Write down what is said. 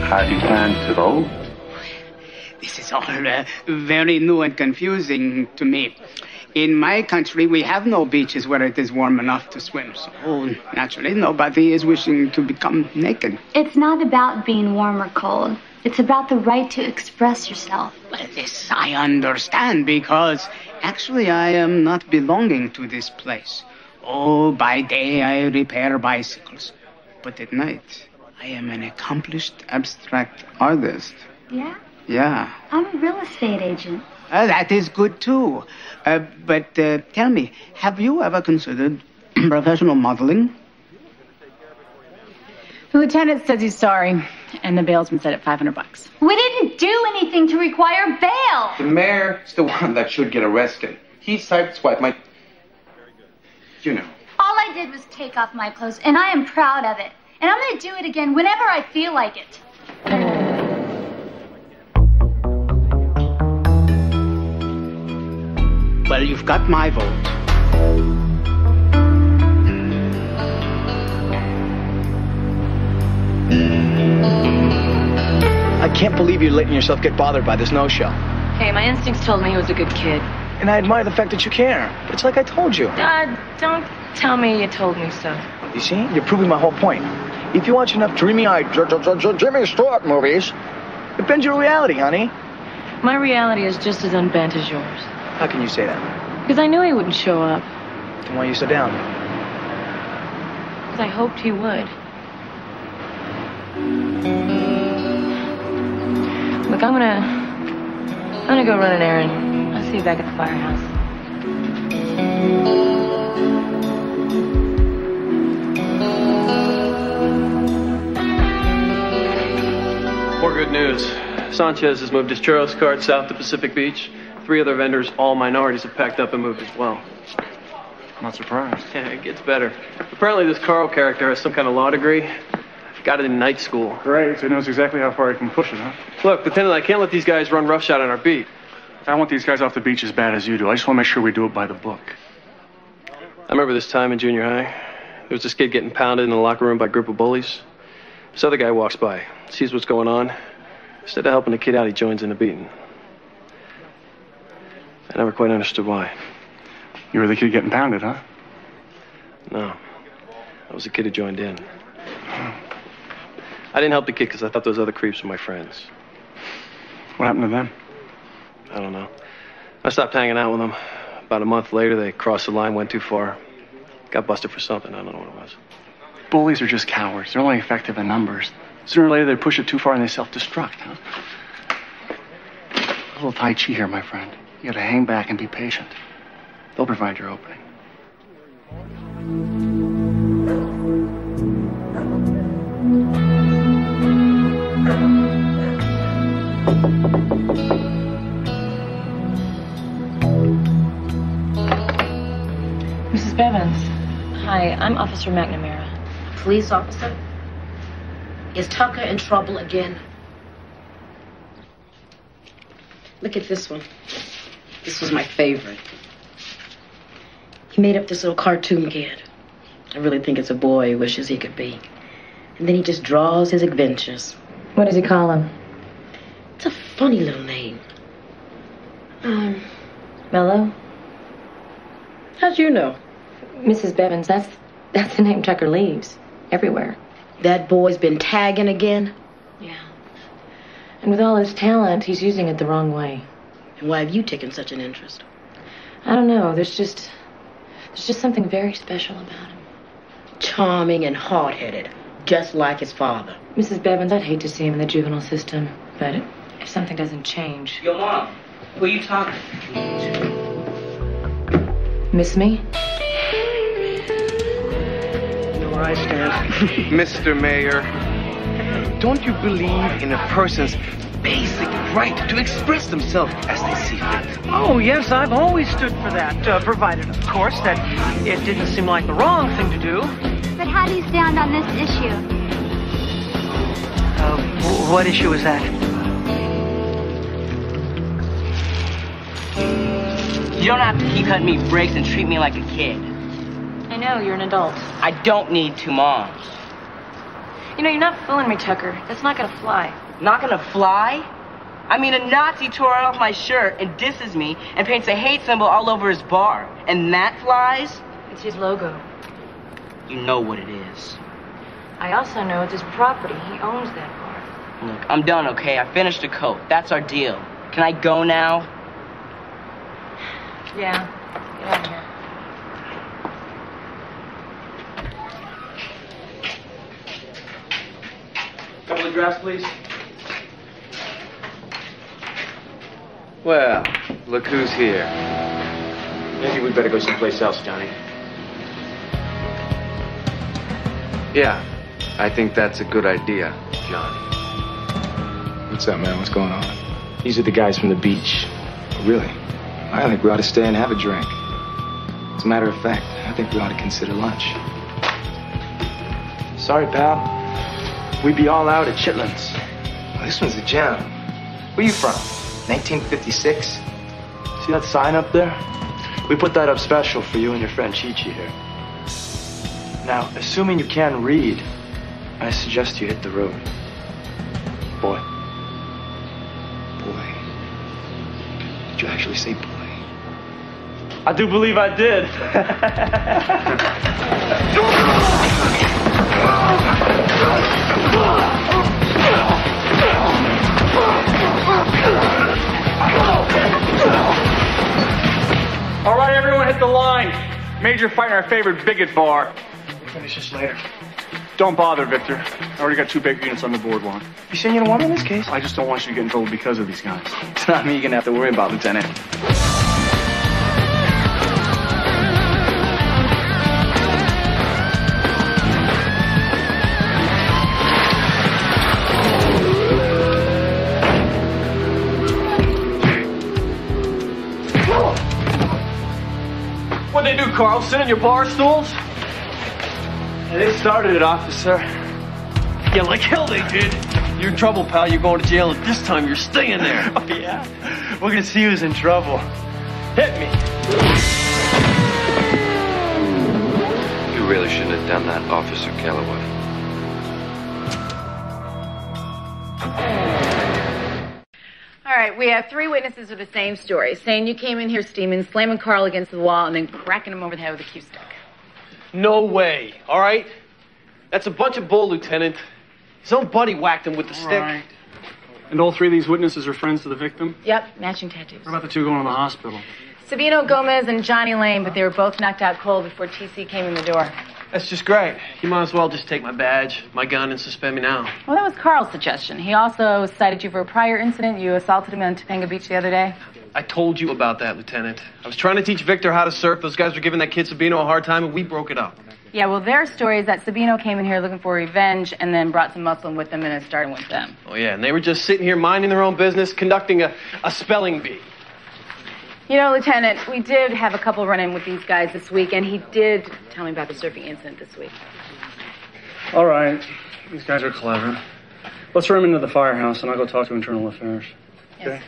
How do you plan to go? This is all very new and confusing to me. In my country, we have no beaches where it is warm enough to swim. So, naturally, nobody is wishing to become naked. It's not about being warm or cold. It's about the right to express yourself. Well, this I understand, because actually I am not belonging to this place. Oh, by day I repair bicycles. But at night, I am an accomplished abstract artist. Yeah? Yeah. I'm a real estate agent. That is good, too. But tell me, have you ever considered professional modeling? The lieutenant says he's sorry, and the bail's been set at $500. We didn't do anything to require bail. The mayor's the one that should get arrested. He sideswiped my... You know. All I did was take off my clothes, and I am proud of it. And I'm going to do it again whenever I feel like it. Well, you've got my vote. I can't believe you're letting yourself get bothered by this no-show. Hey, my instincts told me he was a good kid. And I admire the fact that you care. But it's like I told you. Don't tell me you told me so. You see? You're proving my whole point. If you watch enough dreamy-eyed Jimmy Stewart movies, it bends your reality, honey. My reality is just as unbent as yours. How can you say that? Because I knew he wouldn't show up. Then why are you so down? Because I hoped he would. Look, I'm gonna go run an errand. I'll see you back at the firehouse. More good news. Sanchez has moved his churros cart south to Pacific Beach. 3 other vendors, all minorities, have packed up and moved as well. Not surprised. Yeah, it gets better. Apparently this Carl character has some kind of law degree. Got it in night school. Great, so he knows exactly how far he can push it, huh? Look, Lieutenant, I can't let these guys run roughshod on our beat. I want these guys off the beach as bad as you do. I just want to make sure we do it by the book. I remember this time in junior high. There was this kid getting pounded in the locker room by a group of bullies. This other guy walks by, sees what's going on. Instead of helping the kid out, he joins in the beating. I never quite understood why. You were the kid getting pounded, huh? No. I was the kid who joined in. I didn't help the kid because I thought those other creeps were my friends. What happened to them? I don't know. I stopped hanging out with them. About a month later, they crossed the line, went too far. Got busted for something. I don't know what it was. Bullies are just cowards. They're only effective in numbers. Sooner or later, they push it too far and they self-destruct, huh? A little Tai Chi here, my friend. You gotta hang back and be patient. They'll provide your opening. Mrs. Bevins. Hi, I'm Officer McNamara. Police officer? Is Tucker in trouble again? Look at this one. This was my favorite. He made up this little cartoon kid. I really think it's a boy he wishes he could be. And then he just draws his adventures. What does he call him? It's a funny little name. Mello? How'd you know? Mrs. Bevins, that's the name Tucker leaves. Everywhere. That boy's been tagging again? Yeah. And with all his talent, he's using it the wrong way. And why have you taken such an interest? I don't know. There's just something very special about him. Charming and hard-headed, just like his father. Mrs. Bevins, I'd hate to see him in the juvenile system, but if something doesn't change... Yo, Mom, who are you talking to? Miss me? You know where I stand. Mr. Mayor, don't you believe in a person's basic right to express themselves as they see fit? Oh, yes, I've always stood for that, provided, of course, that it didn't seem like the wrong thing to do. But how do you stand on this issue? What issue is that? You don't have to keep cutting me breaks and treat me like a kid. I know, you're an adult. I don't need 2 moms. You know, you're not fooling me, Tucker. That's not gonna fly. Not gonna fly? I mean, a Nazi tore off my shirt and disses me and paints a hate symbol all over his bar. And that flies? It's his logo. You know what it is. I also know it's his property. He owns that bar. Look, I'm done, okay? I finished a coat. That's our deal. Can I go now? Yeah. Get out of here. Couple of drafts, please. Well, look who's here. Maybe we better go someplace else, Johnny. Yeah, I think that's a good idea, Johnny. What's up, man? What's going on? These are the guys from the beach. Really? I think we ought to stay and have a drink. As a matter of fact, I think we ought to consider lunch. Sorry, pal. We be all out at Chitlins. Well, this one's a gem. Where you from? 1956? See that sign up there? We put that up special for you and your friend Chi-Chi here. Now, assuming you can read, I suggest you hit the road. Boy. Boy. Did you actually say boy? I do believe I did. All right, everyone, hit the line. Major fight in our favorite bigot bar. We'll finish this later. Don't bother, Victor. I already got 2 big units on the boardwalk. You saying you don't want me in this case? I just don't want you to get in trouble because of these guys. It's not me you're gonna have to worry about, Lieutenant. What'd they do, Carl? Sit on your bar stools? Yeah, they started it, officer. Yeah, like hell they did. You're in trouble, pal. You're going to jail, and this time you're staying there. Oh, yeah? We're gonna see who's in trouble. Hit me. You really shouldn't have done that, Officer Calloway. All right, we have 3 witnesses with the same story, saying you came in here steaming, slamming Carl against the wall, and then cracking him over the head with a cue stick. No way, all right? That's a bunch of bull, Lieutenant. His own buddy whacked him with the stick. Right. And all 3 of these witnesses are friends to the victim? Yep, matching tattoos. What about the 2 going to the hospital? Sabino Gomez and Johnny Lane, but they were both knocked out cold before TC came in the door. That's just great. You might as well just take my badge, my gun, and suspend me now. Well, that was Carl's suggestion. He also cited you for a prior incident. You assaulted him on Topanga Beach the other day. I told you about that, Lieutenant. I was trying to teach Victor how to surf. Those guys were giving that kid Sabino a hard time, and we broke it up. Yeah, well, their story is that Sabino came in here looking for revenge and then brought some Muslim with them, and it started with them. Oh, yeah, and they were just sitting here minding their own business, conducting a spelling bee. You know, Lieutenant, we did have a couple run-in with these guys this week, and he did tell me about the surfing incident this week. All right. These guys are clever. Let's run them into the firehouse, and I'll go talk to Internal Affairs. Yes. Okay?